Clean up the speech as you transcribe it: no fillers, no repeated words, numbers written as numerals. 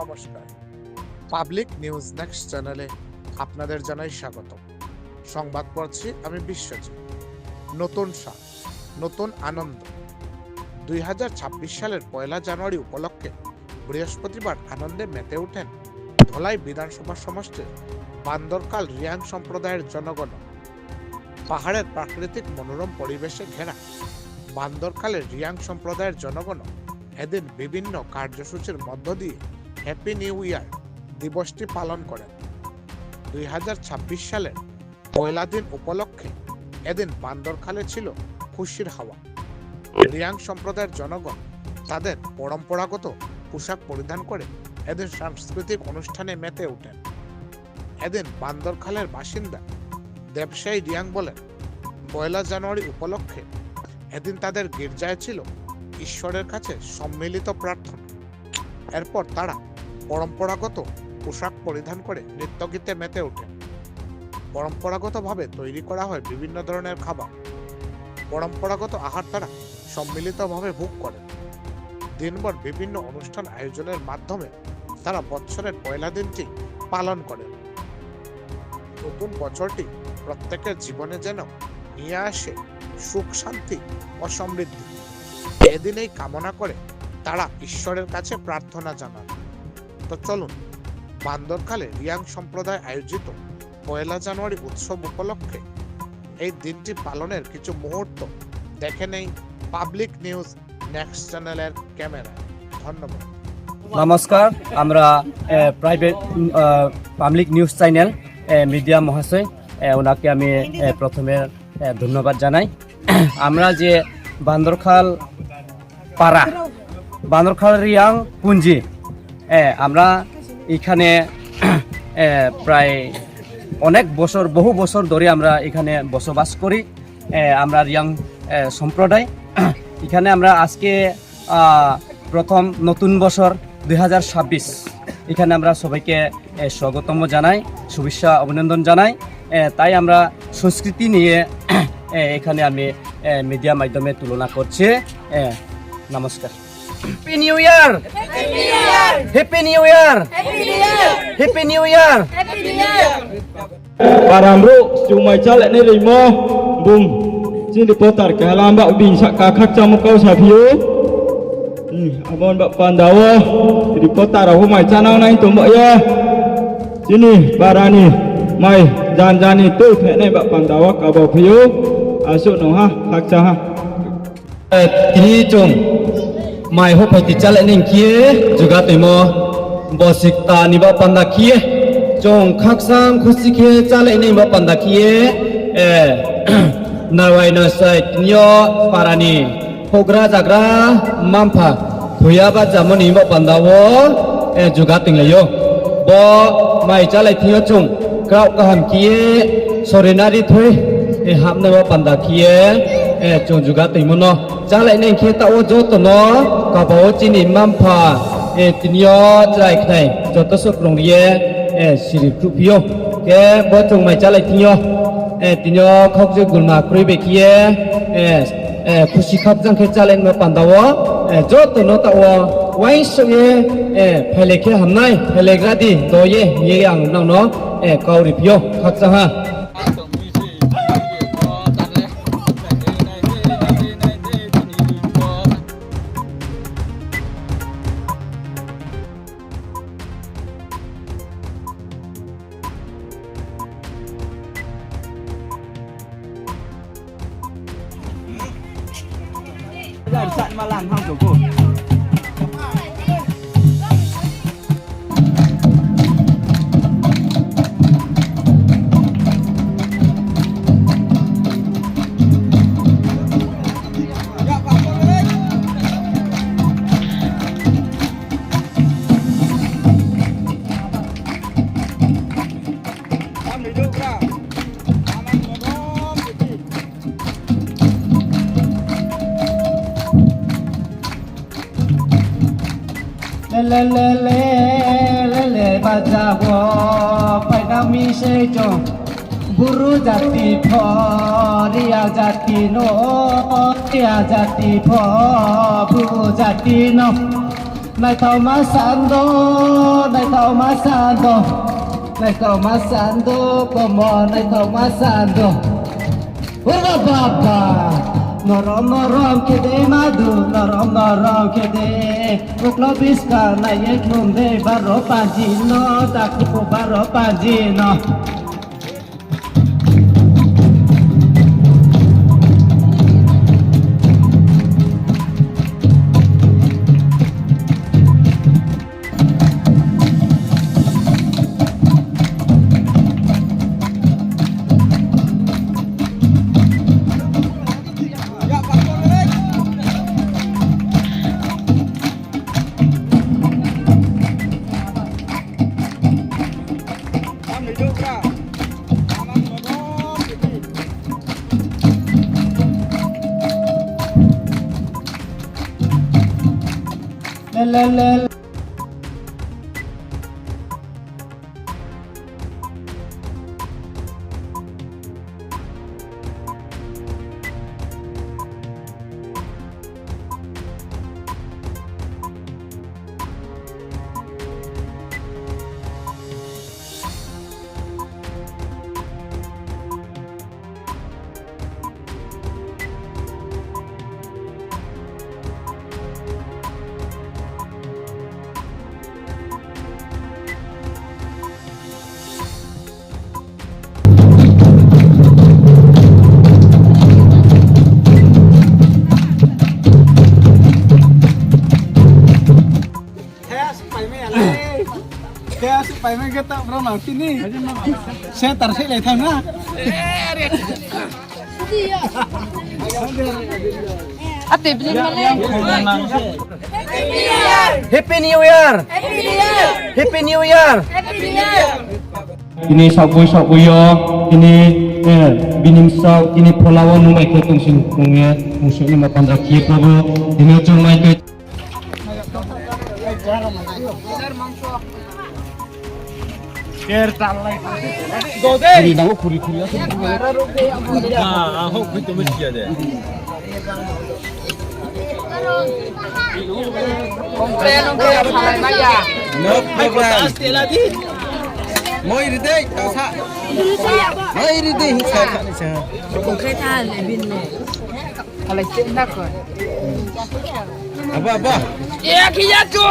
নমস্কার, public news next চ্যানেলে আপনাদের জানাই স্বাগত। সংবাদ পড়ছি আমি বিশ্বজিৎ। নতুন সাল, নতুন আনন্দ। 2026 সালের 1 জানুয়ারি উপলক্ষে বৃহস্পতিবার আনন্দে মেতে ওঠেন ধলাই বিধানসভা সমষ্টির বান্দরকাল রিয়াং সম্প্রদায়ের জনগণ। পাহাড়ের প্রাকৃতিক মনোরম পরিবেশে ঘেরা বান্দরকালের রিয়াং সম্প্রদায়ের জনগণ এদিন বিভিন্ন কার্যসূচির মধ্য দিয়ে হ্যাপি নিউ ইয়ার দিবসটি পালন করেন। 2026 সালের 1 দিন উপলক্ষে এদিন বান্দরকালে ছিল খুশির হাওয়া। রিয়াং সম্প্রদায়ের জনগণ তাদের পরম্পরাগত পোশাক পরিধান করে এদিন সাংস্কৃতিক অনুষ্ঠানে মেতে ওঠেন। এদিন বান্দরখালের বাসিন্দা ব্যবসায়ী রিয়াং বলেন, 1 জানুয়ারি উপলক্ষে এদিন তাদের গির্জায় ছিল ঈশ্বরের কাছে সম্মিলিত প্রার্থনা। এরপর তারা পরম্পরাগত পোশাক পরিধান করে নৃত্যগীতে মেতে ওঠেন। পরম্পরাগতভাবে তৈরি করা হয় বিভিন্ন ধরনের খাবার। পরম্পরাগত আহার তারা সম্মিলিতভাবে ভোগ করেন। দিনভর বিভিন্ন অনুষ্ঠান আয়োজনের মাধ্যমে তারা বছরের 1 দিনটি পালন করেন। নতুন বছরটি প্রত্যেকের জীবনে যেন নিয়ে আসে সুখ, শান্তি ও সমৃদ্ধি। এদিনেই কামনা করে তারা ঈশ্বরের কাছে প্রার্থনা জানান। তো চলুন বান্দরকালে রিয়াং সম্প্রদায় আয়োজিত 1 জানুয়ারি উৎসব উপলক্ষে এই দিনটি পালনের কিছু মুহূর্ত দেখে নেই পাবলিক নিউজ নেক্সট চ্যানেলের ক্যামেরায়। ধন্যবাদ। নমস্কার, আমরা private public news channel media মহাশয় ওনাকে আমি প্রথমে ধন্যবাদ জানাই। আমরা যে বান্দরখাল পাড়া, বান্দরখাল রিয়াং পুঞ্জি, আমরা এখানে প্রায় অনেক বছর, বহু বছর ধরে আমরা এখানে বসবাস করি। আমরা রিয়াং সম্প্রদায়। এখানে আমরা আজকে প্রথম নতুন বছর 2026, এখানে আমরা সবাইকে স্বাগতম জানাই, শুভেচ্ছা অভিনন্দন জানাই। তাই আমরা সংস্কৃতি নিয়ে এখানে আমি মিডিয়া মাধ্যমে তুলনা করছি। নমস্কার। Happy new year, happy new year, happy new year. Para bro, cuma calek ni lima, boom. Sini potar ke halam bak bin sak kakak camu kau sapiu. Abon bak pandawa, di potar aku mai canang naik tombak ya. Sini para ni, mai jan itu pek naik bak pandawa kau piu. Asuk no ha, kak cah ha. Ini cung, mai ho pati calek ni kie, juga temo bosik ta ni bak pandak kie. Jong kaksang kusike calek ni bak pandak kie. Narwai nasai nyo parani pogra jagra mampa thuya ba jamoni bak pandawo juga tinglayo. Bo mai calek thio chung kau kaham kie sorenari thui hamne bak pandak kie chung juga tingmono calek ni kie ta o joto no kabawo chini mampa tinyo jai khnai joto sokrong ye siri krupio ke bo chung mai calek tinyo tinyo khokje gulma krui bekie khushi khapjang khe chalen ma pandawo joto no ta o wai soye phelekhe hamnai phelegradi doye ye ang nang no kauri pio khaksa ha. Sẵn mà làm không chủ cô. le le le le le baca wo pai nami se jo buru jati pho riya jati no tia jati pho phu jati no này thầu má san đô này thầu má san đô này thầu má san đô có mò này thầu má san đô ora baba norom kede madu norom kede uklo biska na ye khumde baro panjino takpo baro panjino le Supaya mereka tak pernah sini. Saya tarik lagi tanah. Ate, beli mana? Happy New Year. Happy New Year. Ini sabui yo, ini binim saw, ini polawan numai ke tungsing kungnya, musuhnya mapan rakyat babu, ini ujung mai ke. Apa? Ya, kita tu.